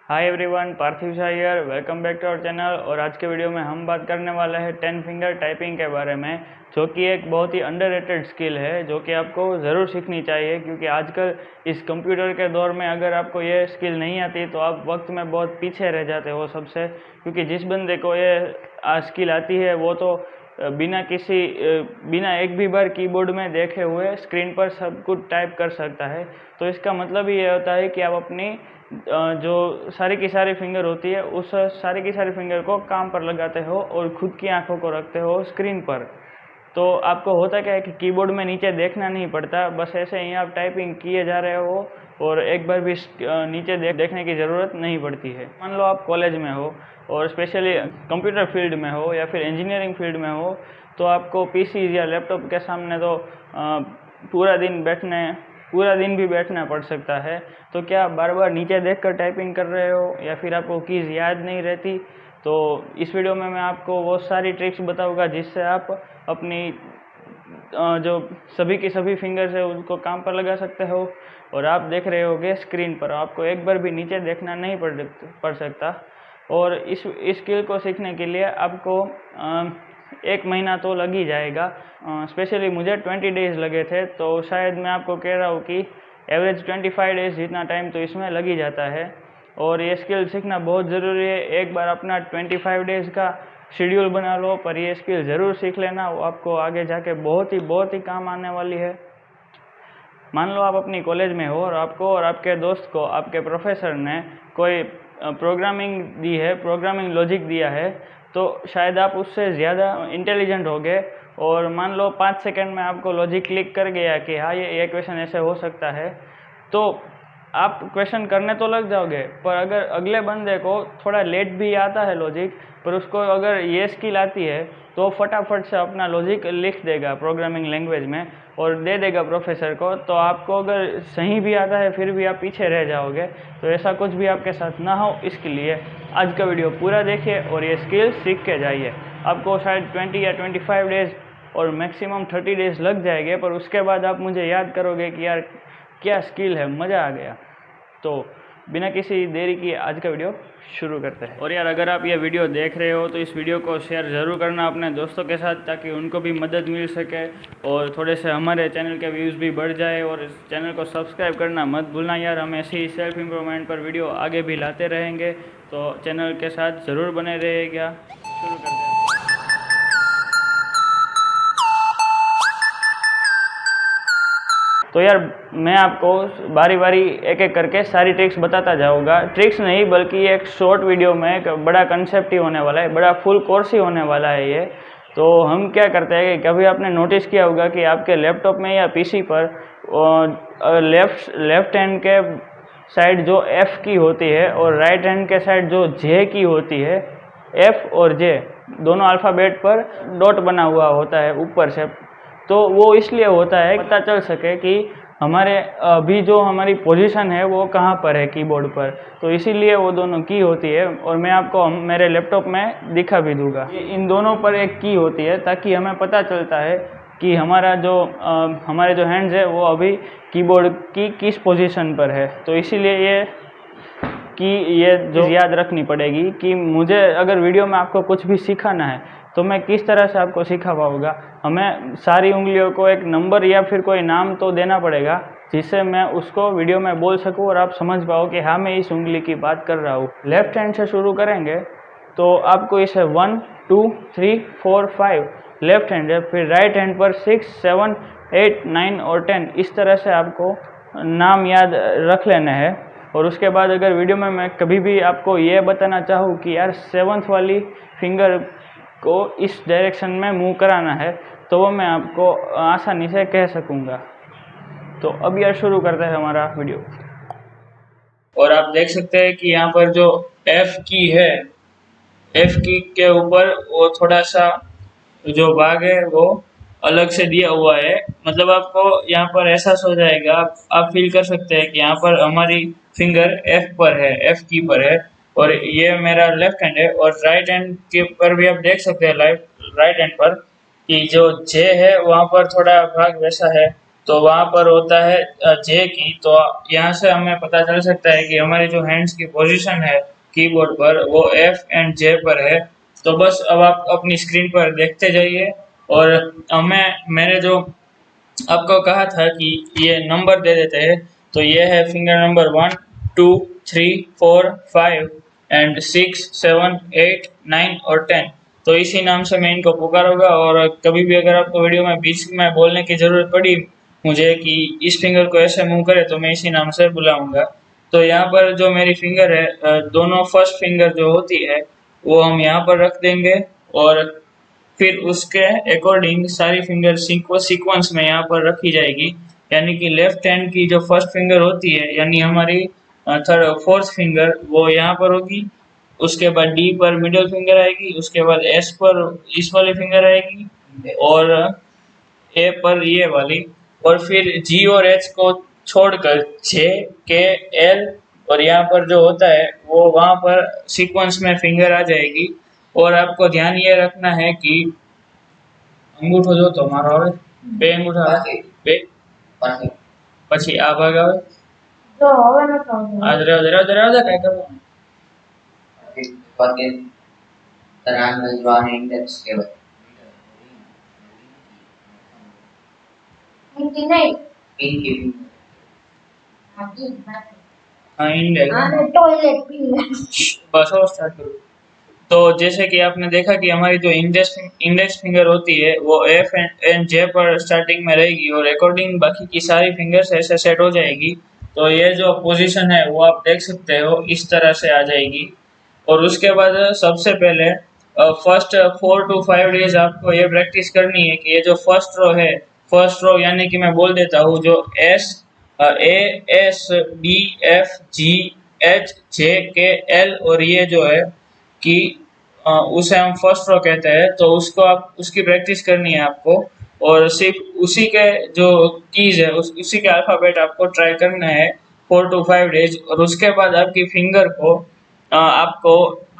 Hi everyone, Parthiv Shah here. Welcome back to our channel. और आज के वीडियो में हम बात करने वाले हैं 10 फिंगर टाइपिंग के बारे में, जो कि एक बहुत ही अंडररेटेड स्किल है जो कि आपको ज़रूर सीखनी चाहिए। क्योंकि आजकल इस कंप्यूटर के दौर में अगर आपको ये स्किल नहीं आती तो आप वक्त में बहुत पीछे रह जाते हो सबसे। क्योंकि जिस बंदे को ये स्किल आती है वो तो बिना एक भी बार कीबोर्ड में देखे हुए स्क्रीन पर सब कुछ टाइप कर सकता है। तो इसका मतलब ये होता है कि आप अपनी जो सारी की सारी फिंगर होती है उस सारी की सारी फिंगर को काम पर लगाते हो और खुद की आंखों को रखते हो स्क्रीन पर। तो आपको होता क्या है कि कीबोर्ड में नीचे देखना नहीं पड़ता, बस ऐसे ही आप टाइपिंग किए जा रहे हो और एक बार भी नीचे देखने की ज़रूरत नहीं पड़ती है। मान लो आप कॉलेज में हो और स्पेशली कंप्यूटर फील्ड में हो या फिर इंजीनियरिंग फील्ड में हो, तो आपको पीसी या लैपटॉप के सामने तो पूरा दिन भी बैठना पड़ सकता है। तो क्या आप बार बार नीचे देखकर टाइपिंग कर रहे हो या फिर आपको कीज़ याद नहीं रहती? तो इस वीडियो में मैं आपको वो सारी ट्रिक्स बताऊंगा जिससे आप अपनी जो सभी की सभी फिंगर्स है उनको काम पर लगा सकते हो। और आप देख रहे होगे स्क्रीन पर, आपको एक बार भी नीचे देखना नहीं पड़ सकता। और इस स्किल को सीखने के लिए आपको 1 महीना तो लग ही जाएगा। स्पेशली मुझे 20 डेज लगे थे, तो शायद मैं आपको कह रहा हूँ कि एवरेज 25 डेज जितना टाइम तो इसमें लग ही जाता है। और ये स्किल सीखना बहुत ज़रूरी है। एक बार अपना 25 डेज का शेड्यूल बना लो, पर ये स्किल ज़रूर सीख लेना, वो आपको आगे जाके बहुत ही काम आने वाली है। मान लो आप अपनी कॉलेज में हो और आपको और आपके दोस्त को आपके प्रोफेसर ने कोई प्रोग्रामिंग दी है, प्रोग्रामिंग लॉजिक दिया है, तो शायद आप उससे ज़्यादा इंटेलिजेंट होगे और मान लो 5 सेकंड में आपको लॉजिक क्लिक कर गया कि हाँ ये क्वेश्चन ऐसे हो सकता है, तो आप क्वेश्चन करने तो लग जाओगे। पर अगर अगले बंदे को थोड़ा लेट भी आता है लॉजिक, पर उसको अगर ये स्किल आती है तो फटाफट से अपना लॉजिक लिख देगा प्रोग्रामिंग लैंग्वेज में और दे देगा प्रोफेसर को। तो आपको अगर सही भी आता है फिर भी आप पीछे रह जाओगे। तो ऐसा कुछ भी आपके साथ ना हो, इसके लिए आज का वीडियो पूरा देखिए और ये स्किल सीख के जाइए। आपको शायद 20 या 25 डेज और मैक्सिमम 30 डेज लग जाएंगे, पर उसके बाद आप मुझे याद करोगे कि यार क्या स्किल है, मज़ा आ गया। तो बिना किसी देरी की आज का वीडियो शुरू करते हैं। और यार अगर आप ये वीडियो देख रहे हो तो इस वीडियो को शेयर ज़रूर करना अपने दोस्तों के साथ, ताकि उनको भी मदद मिल सके और थोड़े से हमारे चैनल के व्यूज़ भी बढ़ जाए। और इस चैनल को सब्सक्राइब करना मत भूलना यार, हम ऐसे ही सेल्फ इम्प्रूवमेंट पर वीडियो आगे भी लाते रहेंगे, तो चैनल के साथ ज़रूर बने रहिएगा। शुरू करते हैं। तो यार मैं आपको बारी बारी एक एक करके सारी ट्रिक्स बताता जाऊंगा। ट्रिक्स नहीं बल्कि एक शॉर्ट वीडियो में एक बड़ा कंसेप्ट ही होने वाला है, बड़ा फुल कोर्स ही होने वाला है ये। तो हम क्या करते हैं कि कभी आपने नोटिस किया होगा कि आपके लैपटॉप में या पीसी पर लेफ्ट हैंड के साइड जो F की होती है और राइट हैंड के साइड जो J की होती है, F और J दोनों अल्फ़ाबेट पर डॉट बना हुआ होता है ऊपर से। तो वो इसलिए होता है पता चल सके कि हमारे अभी जो हमारी पोजीशन है वो कहाँ पर है कीबोर्ड पर। तो इसीलिए वो दोनों की होती है और मैं आपको मेरे लैपटॉप में दिखा भी दूंगा। इन दोनों पर एक की होती है ताकि हमें पता चलता है कि हमारे जो हैंड्स है वो अभी कीबोर्ड की किस पोजीशन पर है। तो इसीलिए ये जो याद रखनी पड़ेगी कि मुझे अगर वीडियो में आपको कुछ भी सिखाना है तो मैं किस तरह से आपको सिखा पाऊँगा। हमें सारी उंगलियों को एक नंबर या फिर कोई नाम तो देना पड़ेगा जिससे मैं उसको वीडियो में बोल सकूं और आप समझ पाओ कि हाँ मैं इस उंगली की बात कर रहा हूँ। लेफ्ट हैंड से शुरू करेंगे तो आपको इसे 1 2 3 4 5 लेफ्ट हैंड है, फिर राइट हैंड पर 6 7 8 9 और 10 इस तरह से आपको नाम याद रख लेना है। और उसके बाद अगर वीडियो में मैं कभी भी आपको ये बताना चाहूँ कि यार 7th वाली फिंगर को इस डायरेक्शन में मूव कराना है, तो वो मैं आपको आसानी से कह सकूँगा। तो अब यार शुरू करते हैं हमारा वीडियो। और आप देख सकते हैं कि यहाँ पर जो F की है, F की के ऊपर वो थोड़ा सा जो भाग है वो अलग से दिया हुआ है। मतलब आपको यहाँ पर एहसास हो जाएगा, आप फील कर सकते हैं कि यहाँ पर हमारी फिंगर F पर है, F की पर है और ये मेरा लेफ्ट हैंड है। और राइट हैंड के पर भी आप देख सकते हैं राइट हैंड पर कि जो J है वहाँ पर थोड़ा भाग वैसा है। तो वहाँ पर होता है जे की। तो यहाँ से हमें पता चल सकता है कि हमारे जो हैंड्स की पोजीशन है कीबोर्ड पर वो एफ एंड जे पर है। तो बस अब आप अपनी स्क्रीन पर देखते जाइए। और मैंने जो आपको कहा था कि ये नंबर दे देते हैं, तो ये है फिंगर नंबर 1, 2, 3, 4, 5 एंड 6, 7, 8, 9 और 10। तो इसी नाम से मैं इनको पुकारूंगा। और कभी भी अगर आपको वीडियो में बीच में बोलने की ज़रूरत पड़ी मुझे कि इस फिंगर को ऐसे मूव करे, तो मैं इसी नाम से बुलाऊंगा। तो यहाँ पर जो मेरी फिंगर है, दोनों फर्स्ट फिंगर जो होती है वो हम यहाँ पर रख देंगे। और फिर उसके अकॉर्डिंग सारी फिंगर सीक्वेंस में यहाँ पर रखी जाएगी। यानी कि लेफ्ट हैंड की जो फर्स्ट फिंगर होती है, यानी हमारी थर्ड फोर्थ फिंगर, वो यहाँ पर होगी। उसके बाद डी पर मिडिल फिंगर आएगी, उसके बाद एस पर इस वाली फिंगर आएगी, और ए पर ये वाली। और फिर जी और एच को छोड़कर जे, के, एल और यहाँ पर जो होता है वो वहाँ पर सीक्वेंस में फिंगर आ जाएगी। और आपको ध्यान ये रखना है कि अंगूठो जो તમારો આવે બે અંગૂઠા બે પછી આ ભાગ આવે તો હવે ન કહું આ દે કાંઈ કરવાનું Porque terang jualan indeks kewat. 29 Pinky. हाँ इंडेक्स आने टॉयलेट पी बस और स्टार्ट करो। तो जैसे कि आपने देखा कि हमारी जो इंडेक्स फिंगर होती है वो एफ एंड जे पर स्टार्टिंग में रहेगी, और अकॉर्डिंग बाकी की सारी फिंगर्स ऐसे सेट हो जाएगी। तो ये जो पोजीशन है वो आप देख सकते हो इस तरह से आ जाएगी। और उसके बाद सबसे पहले फर्स्ट 4 to 5 डेज आपको ये प्रैक्टिस करनी है कि ये जो फर्स्ट रो है, फर्स्ट रो यानी कि मैं बोल देता हूँ जो A, S, B, F, G, H, J, K, L और ये जो है कि उसे हम फर्स्ट रो कहते हैं। तो उसको आप उसकी प्रैक्टिस करनी है आपको। और सिर्फ उसी के जो कीज है उसी के अल्फ़ाबेट आपको ट्राई करना है 4 to 5 डेज। और उसके बाद आपकी फिंगर को आपको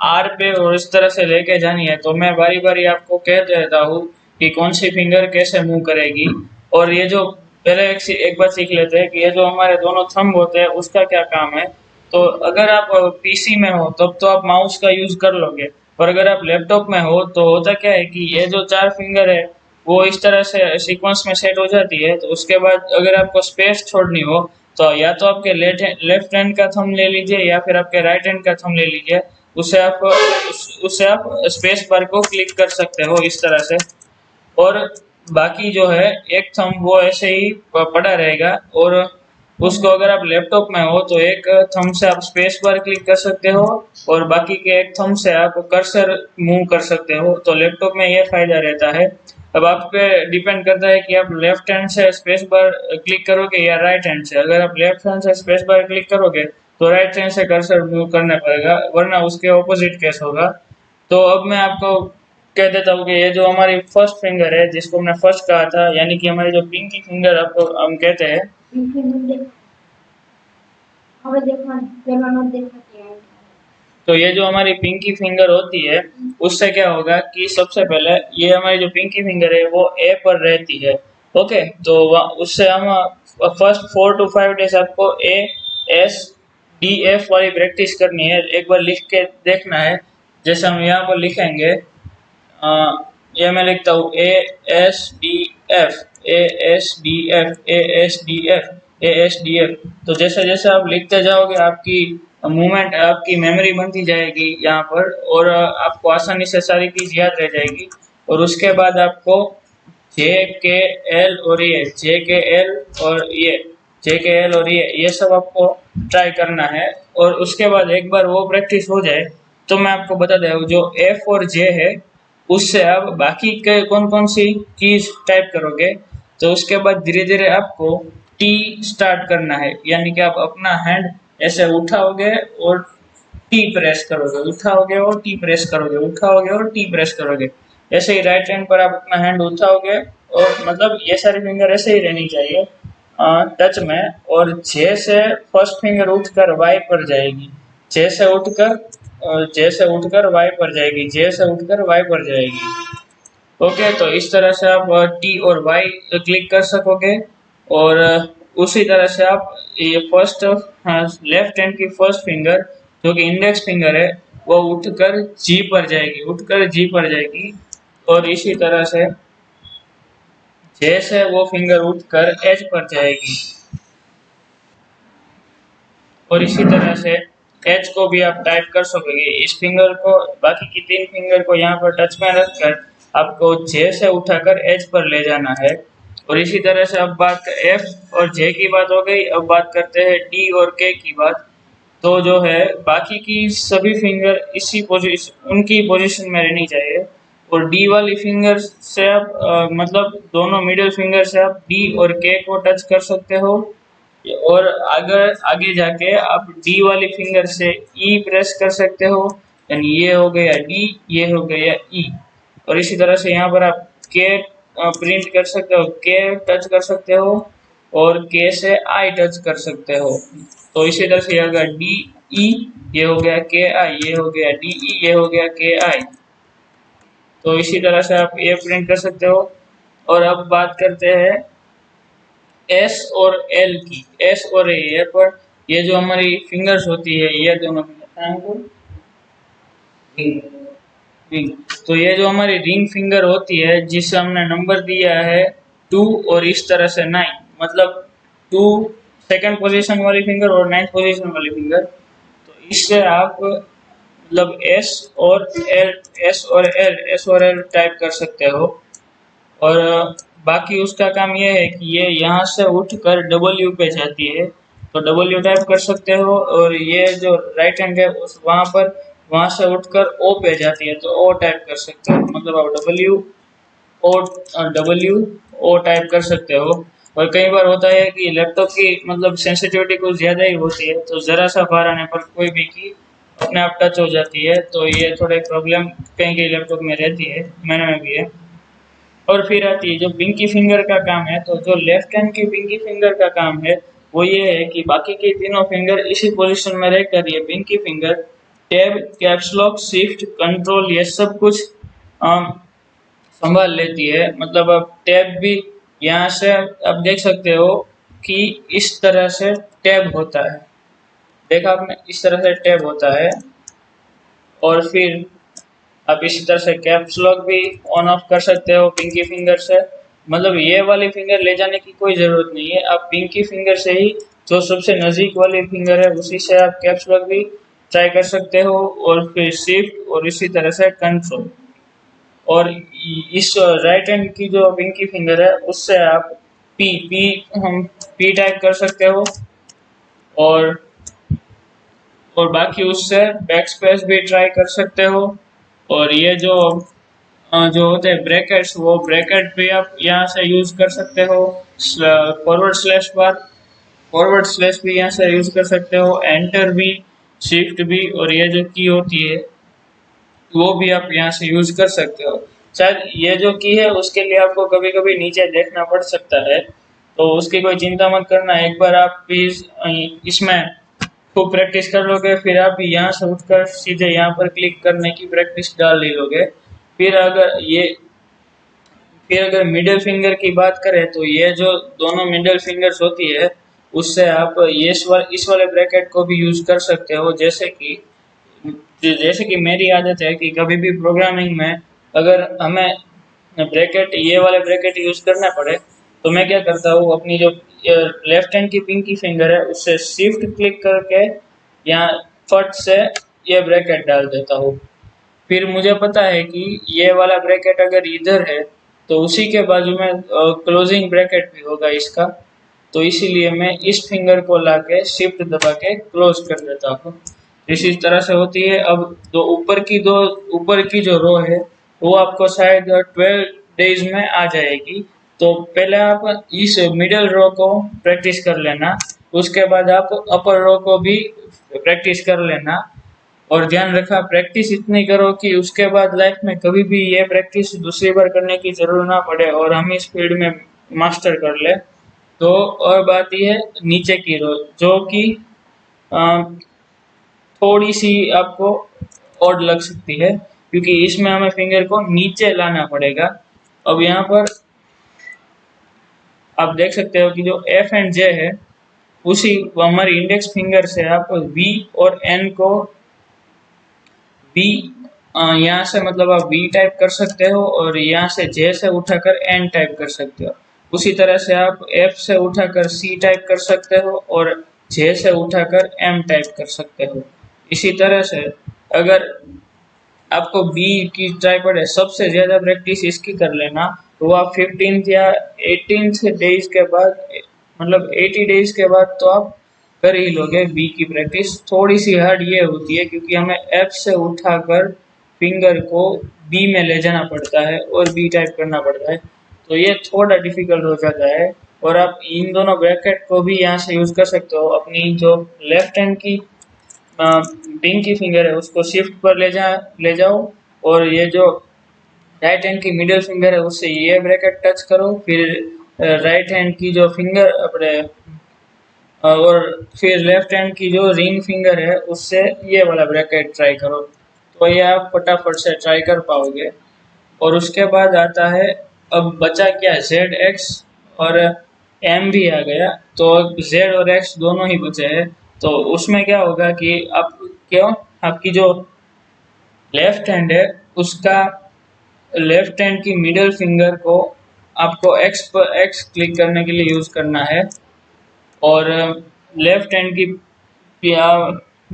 आर पे और इस तरह से लेके जानी है। तो मैं बारी बारी आपको कह देता हूँ कि कौन सी फिंगर कैसे मूव करेगी। और ये जो पहले एक बात सीख लेते हैं कि ये जो हमारे दोनों थंब होते हैं उसका क्या काम है। तो अगर आप पीसी में हो तब तो आप माउस का यूज कर लोगे, और अगर आप लैपटॉप में हो तो होता क्या है कि ये जो 4 फिंगर है वो इस तरह से सीक्वेंस में सेट हो जाती है। तो उसके बाद अगर आपको स्पेस छोड़नी हो तो या तो आपके लेफ्ट हैंड का थंब ले लीजिए या फिर आपके राइट हैंड का थंब ले लीजिए। उससे आप स्पेस बार को क्लिक कर सकते हो इस तरह से। और बाकी जो है एक थंब वो ऐसे ही पड़ा रहेगा। और उसको अगर आप लैपटॉप में हो तो एक थंब से आप स्पेस बार क्लिक कर सकते हो, और बाकी के एक थंब से आप कर्सर मूव कर सकते हो। तो लैपटॉप में ये फायदा रहता है। अब आप पे डिपेंड करता है कि आप लेफ्ट हैंड से स्पेस बार क्लिक करोगे या राइट हैंड से। अगर आप लेफ्ट हैंड से स्पेस बार क्लिक करोगे तो राइट हैंड से कर्सर मूव करना पड़ेगा, वरना उसके ऑपोजिट केस होगा। तो अब मैं आपको कह देता हूँ कि ये जो हमारी फर्स्ट फिंगर है जिसको हमने फर्स्ट कहा था, यानी कि हमारी जो पिंकी फिंगर आपको हम कहते हैं, હવે देखो પેલો નો देखाती है। तो ये जो हमारी पिंकी फिंगर होती है उससे क्या होगा कि सबसे पहले ये हमारी जो पिंकी फिंगर है वो ए पर रहती है। ओके, तो उससे हम फर्स्ट 4 to 5 डेज आपको A, S, D, F वाली प्रैक्टिस करनी है। एक बार लिख के देखना है। जैसे हम यहाँ पर लिखेंगे, ये मैं लिखता हूँ A, S, D, F, A, S, D, F, A, S, D, F, A, S, D, F। तो जैसे जैसे आप लिखते जाओगे आपकी मूवमेंट, आपकी मेमोरी बनती जाएगी यहाँ पर, और आपको आसानी से सारी चीज़ याद रह जाएगी। और उसके बाद आपको J, K, L और ये सब आपको ट्राई करना है। और उसके बाद एक बार वो प्रैक्टिस हो जाए तो मैं आपको बता दूँ जो F और J है उससे आप बाकी के कौन कौन सी कीज टाइप करोगे। तो उसके बाद धीरे धीरे आपको टी स्टार्ट करना है, यानी कि आप अपना हैंड ऐसे उठाओगे और टी प्रेस करोगे, उठाओगे और टी प्रेस करोगे, उठाओगे और टी प्रेस करोगे। ऐसे ही राइट हैंड पर आप अपना हैंड उठाओगे, और मतलब ये सारी फिंगर ऐसे ही रहनी चाहिए टच में। और जे से फर्स्ट फिंगर उठकर वाई पर जाएगी, जे से उठकर वाई पर जाएगी, जे से उठकर वाई पर जाएगी। ओके, तो इस तरह से आप टी और वाई क्लिक कर सकोगे। और उसी तरह से आप ये फर्स्ट लेफ्ट हैंड की फर्स्ट फिंगर जो कि इंडेक्स फिंगर है वो उठकर जी पर जाएगी, और इसी तरह से जे से वो फिंगर उठकर एच पर जाएगी, और इसी तरह से एच को भी आप टाइप कर सकोगे। इस फिंगर को, बाकी की 3 फिंगर को यहाँ पर टच में रखकर आपको जे से उठाकर एच पर ले जाना है। और इसी तरह से अब बात एफ और जे की बात हो गई, अब बात करते हैं डी और के की बात। तो जो है बाकी की सभी फिंगर इसी पोजीशन, उनकी पोजीशन में रहनी चाहिए, और डी वाली फिंगर से आप मतलब दोनों मिडिल फिंगर से आप डी और के को टच कर सकते हो, और अगर आगे जाके आप डी वाली फिंगर से ई प्रेस कर सकते हो, यानी ये हो गया डी, ये हो गया ई। और इसी तरह से यहाँ पर आप के प्रिंट कर सकते हो, के टच कर सकते हो, और के से आई टच कर सकते हो। तो इसी तरह से ये होगा डी ई, ये हो गया के आई, ये हो गया डी ई, ये हो गया के आई। तो इसी तरह से आप ये प्रिंट कर सकते हो। और अब बात करते हैं एस और एल की। एस और ए पर ये जो हमारी फिंगर्स होती है, ये दोनों रिंग, तो ये जो हमारी रिंग फिंगर होती है जिसे हमने नंबर दिया है 2 और इस तरह से 9, मतलब 2 सेकंड पोजीशन वाली फिंगर और 9th पोजीशन वाली फिंगर, तो इससे आप मतलब एस और एल टाइप कर सकते हो। और बाकी उसका काम ये है कि ये यहाँ से उठकर डब्ल्यू पे जाती है, तो डब्ल्यू टाइप कर सकते हो, और ये जो राइट हैंड है उस वहाँ से उठकर ओ पे जाती है, तो ओ टाइप कर सकते हो, मतलब आप डब्ल्यू ओ टाइप कर सकते हो। और कई बार होता है कि लैपटॉप की मतलब सेंसिटिविटी कुछ ज़्यादा ही होती है, तो ज़रा सा बाहर आने पर कोई भी की अपने आप टच हो जाती है, तो ये थोड़े प्रॉब्लम कहीं लैपटॉप में रहती है, मैंने में भी है। और फिर आती है जो पिंकी फिंगर का काम है, तो जो लेफ्ट हैंड की पिंकी फिंगर का काम है वो ये है कि बाकी के तीनों फिंगर इसी पोजीशन में रहकर ये pinky finger tab, caps lock, shift, control ये सब कुछ संभाल लेती है। मतलब अब टैब भी यहाँ से आप देख सकते हो कि इस तरह से टैब होता है, देखा आपने, इस तरह से टैब होता है। और फिर आप इसी तरह से कैप्स लॉक भी ऑन ऑफ कर सकते हो पिंकी फिंगर से, मतलब ये वाली फिंगर ले जाने की कोई ज़रूरत नहीं है, आप पिंकी फिंगर से ही जो सबसे नज़दीक वाली फिंगर है उसी से आप कैप्स लॉक भी ट्राई कर सकते हो, और फिर शिफ्ट और इसी तरह से कंट्रोल। और इस राइट हैंड की जो पिंकी फिंगर है उससे आप हम पी टाइप कर सकते हो, और बाकी उससे बैक स्पेस भी ट्राई कर सकते हो। और ये जो होते हैं ब्रैकेट्स, वो ब्रैकेट भी आप यहाँ से यूज़ कर सकते हो, फॉरवर्ड स्लैश भी यहाँ से यूज़ कर सकते हो, एंटर भी, शिफ्ट भी, और ये जो की होती है वो भी आप यहाँ से यूज़ कर सकते हो। शायद ये जो की है उसके लिए आपको कभी कभी नीचे देखना पड़ सकता है, तो उसकी कोई चिंता मत करना, एक बार आप प्लीज़ इसमें खूब प्रैक्टिस कर लोगे, फिर आप यहाँ से उठकर सीधे यहाँ पर क्लिक करने की प्रैक्टिस डाल ही लोगे। फिर अगर मिडिल फिंगर की बात करें, तो ये जो दोनों मिडिल फिंगर्स होती है उससे आप इस वाले ब्रैकेट को भी यूज़ कर सकते हो। जैसे कि मेरी आदत है कि कभी भी प्रोग्रामिंग में अगर हमें ये वाले ब्रैकेट यूज़ करना पड़े, तो मैं क्या करता हूँ, अपनी जो लेफ्ट हैंड की पिंकी फिंगर है उससे शिफ्ट क्लिक करके यहाँ फट से ये ब्रैकेट डाल देता हूँ। फिर मुझे पता है कि ये वाला ब्रैकेट अगर इधर है तो उसी के बाजू में क्लोजिंग ब्रैकेट भी होगा इसका, तो इसीलिए मैं इस फिंगर को लाके शिफ्ट दबा के क्लोज कर देता हूँ। इसी तरह से होती है। अब ऊपर की जो रो है वो आपको शायद 12 डेज में आ जाएगी, तो पहले आप इस मिडिल रो को प्रैक्टिस कर लेना, उसके बाद आप अपर रो को भी प्रैक्टिस कर लेना। और ध्यान रखना, प्रैक्टिस इतनी करो कि उसके बाद लाइफ में कभी भी ये प्रैक्टिस दूसरी बार करने की जरूरत ना पड़े और हम इस फील्ड में मास्टर कर ले। तो और बात यह है नीचे की रो जो कि थोड़ी सी आपको ऑड लग सकती है, क्योंकि इसमें हमें फिंगर को नीचे लाना पड़ेगा। अब यहाँ पर आप देख सकते हो कि जो F एंड J है उसी हमारी इंडेक्स फिंगर से आप V और N को V यहाँ से मतलब आप V टाइप कर सकते हो और यहाँ से J से उठाकर N टाइप कर सकते हो। उसी तरह से आप F से उठाकर C टाइप कर सकते हो और J से उठाकर M टाइप कर सकते हो। इसी तरह से अगर आपको बी की ट्राई पड़े, सबसे ज़्यादा प्रैक्टिस इसकी कर लेना, तो आप 15 या 18 डेज के बाद मतलब 80 डेज के बाद तो आप कर ही लोगे बी की प्रैक्टिस। थोड़ी सी हार्ड ये होती है क्योंकि हमें एफ से उठाकर फिंगर को बी में ले जाना पड़ता है और बी टाइप करना पड़ता है, तो ये थोड़ा डिफिकल्ट हो जाता है। और आप इन दोनों ब्रैकेट को भी यहाँ से यूज़ कर सकते हो। अपनी जो लेफ्ट हैंड की पिंकी फिंगर है उसको शिफ्ट पर ले जाओ और ये जो राइट हैंड की मिडिल फिंगर है उससे ये ब्रैकेट टच करो, फिर राइट हैंड की जो फिंगर अपने और फिर लेफ्ट हैंड की जो रिंग फिंगर है उससे ये वाला ब्रैकेट ट्राई करो, तो ये आप फटाफट से ट्राई कर पाओगे। और उसके बाद आता है, अब बचा क्या, जेड एक्स और एम भी आ गया, तो जेड और एक्स दोनों ही बचे हैं। तो उसमें क्या होगा कि आप क्यों आपकी जो लेफ्ट हैंड है उसका लेफ्ट हैंड की मिडिल फिंगर को आपको एक्स पर एक्स क्लिक करने के लिए यूज़ करना है और लेफ्ट हैंड की या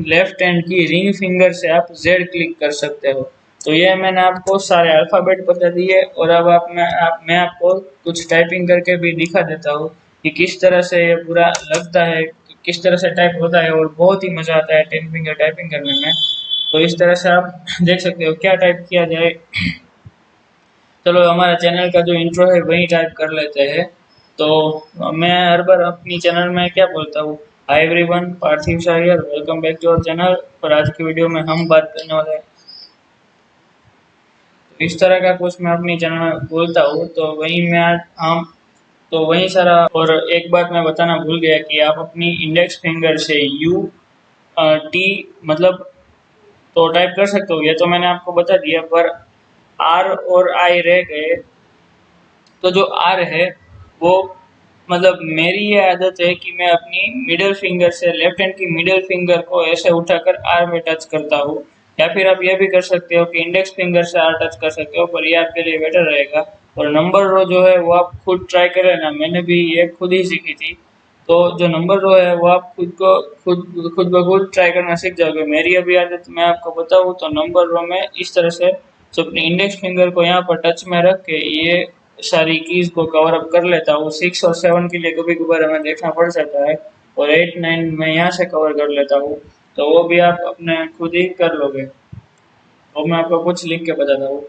लेफ्ट हैंड की रिंग फिंगर से आप जेड क्लिक कर सकते हो। तो ये मैंने आपको सारे अल्फ़ाबेट बता दिए और अब मैं आपको कुछ टाइपिंग करके भी दिखा देता हूँ कि किस तरह से ये पूरा लगता है, किस तरह से टाइप होता है, और बहुत ही मज़ा आता है 10 फिंगर टाइपिंग करने में। तो इस तरह से आप देख सकते हो क्या टाइप किया जाए। चलो हमारा चैनल का जो इंट्रो है वही टाइप कर लेते हैं। तो मैं हर बार अपनी चैनल में क्या बोलता हूँ, hi everyone, Parthiv Shah here, welcome back to our channel. और आज की वीडियो में हम बात करने वाले हैं, तो इस तरह का कुछ मैं अपनी चैनल में बोलता हूँ। तो वही मैं आज हम तो वही सारा। और एक बात मैं बताना भूल गया कि आप अपनी इंडेक्स फिंगर से यू टी मतलब तो टाइप कर सकते हो, ये तो मैंने आपको बता दिया, पर आर और आई रह गए। तो जो आर है वो मतलब मेरी ये आदत है कि मैं अपनी मिडिल फिंगर से लेफ्ट हैंड की मिडिल फिंगर को ऐसे उठाकर आर में टच करता हूँ, या फिर आप ये भी कर सकते हो कि इंडेक्स फिंगर से आर टच कर सकते हो, पर ये आपके लिए बेटर रहेगा। और नंबर रो जो है वो आप खुद ट्राई करें ना, मैंने भी ये खुद ही सीखी थी। तो जो नंबर रो है वो आप खुद ब खुद ट्राई करना सीख जाओगे। मेरी अभी आदत मैं आपको बताऊँ तो नंबर रो में इस तरह से जो अपनी इंडेक्स फिंगर को यहाँ पर टच में रख के ये सारी कीज को कवर अप कर लेता हूँ। 6 और 7 के लिए कभी कभार हमें देखना पड़ जाता है, और 8 9 मैं यहाँ से कवर कर लेता हूँ। तो वो भी आप अपने खुद ही कर लोगे। तो मैं आपको कुछ लिख के बताता हूँ।